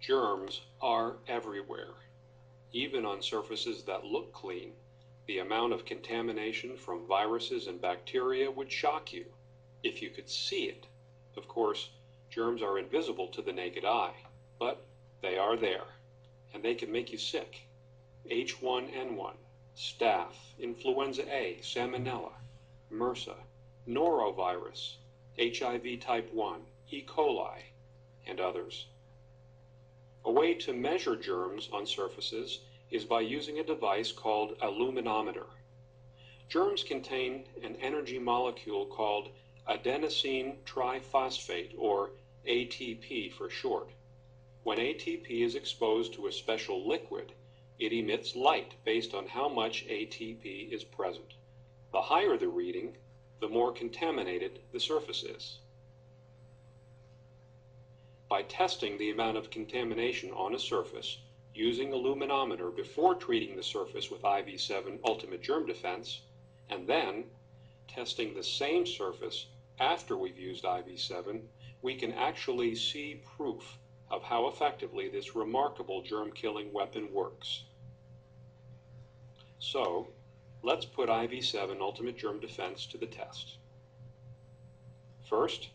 Germs are everywhere, even on surfaces that look clean. The amount of contamination from viruses and bacteria would shock you if you could see it. Of course, germs are invisible to the naked eye, but they are there, and they can make you sick. H1N1, staph, influenza A, salmonella, MRSA, norovirus, HIV type 1, E. coli, and others. A way to measure germs on surfaces is by using a device called a luminometer. Germs contain an energy molecule called adenosine triphosphate, or ATP for short. When ATP is exposed to a special liquid, it emits light based on how much ATP is present. The higher the reading, the more contaminated the surface is. By testing the amount of contamination on a surface using a luminometer before treating the surface with IV-7 Ultimate Germ Defense, and then testing the same surface after we've used IV-7, we can actually see proof of how effectively this remarkable germ-killing weapon works. So, let's put IV-7 Ultimate Germ Defense to the test. First,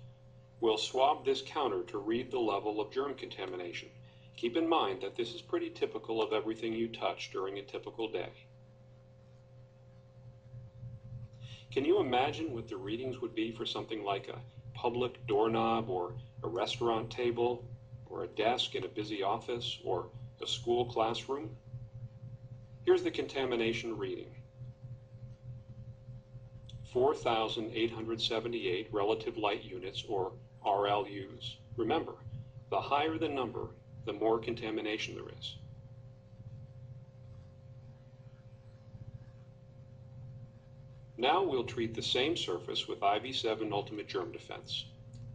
we'll swab this counter to read the level of germ contamination. Keep in mind that this is pretty typical of everything you touch during a typical day. Can you imagine what the readings would be for something like a public doorknob, or a restaurant table, or a desk in a busy office, or a school classroom? Here's the contamination reading. 4,878 relative light units, or RLUs. Remember, the higher the number, the more contamination there is. Now we'll treat the same surface with IV-7 Ultimate Germ Defense.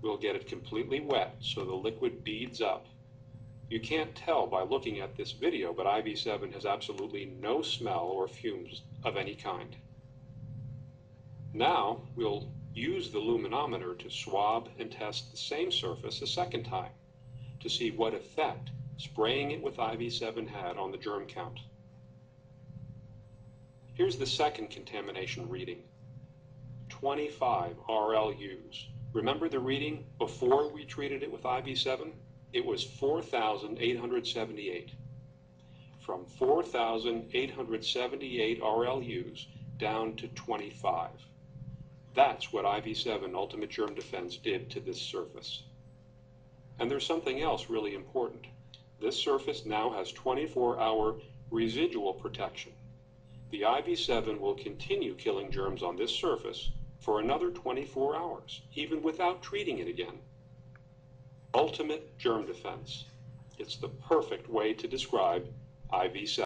We'll get it completely wet so the liquid beads up. You can't tell by looking at this video, but IV-7 has absolutely no smell or fumes of any kind. Now we'll use the luminometer to swab and test the same surface a second time to see what effect spraying it with IV-7 had on the germ count. Here's the second contamination reading, 25 RLUs. Remember the reading before we treated it with IV-7? It was 4,878. From 4,878 RLUs down to 25. That's what IV-7 Ultimate Germ Defense did to this surface. And there's something else really important. This surface now has 24-hour residual protection. The IV-7 will continue killing germs on this surface for another 24 hours, even without treating it again. Ultimate Germ Defense. It's the perfect way to describe IV-7.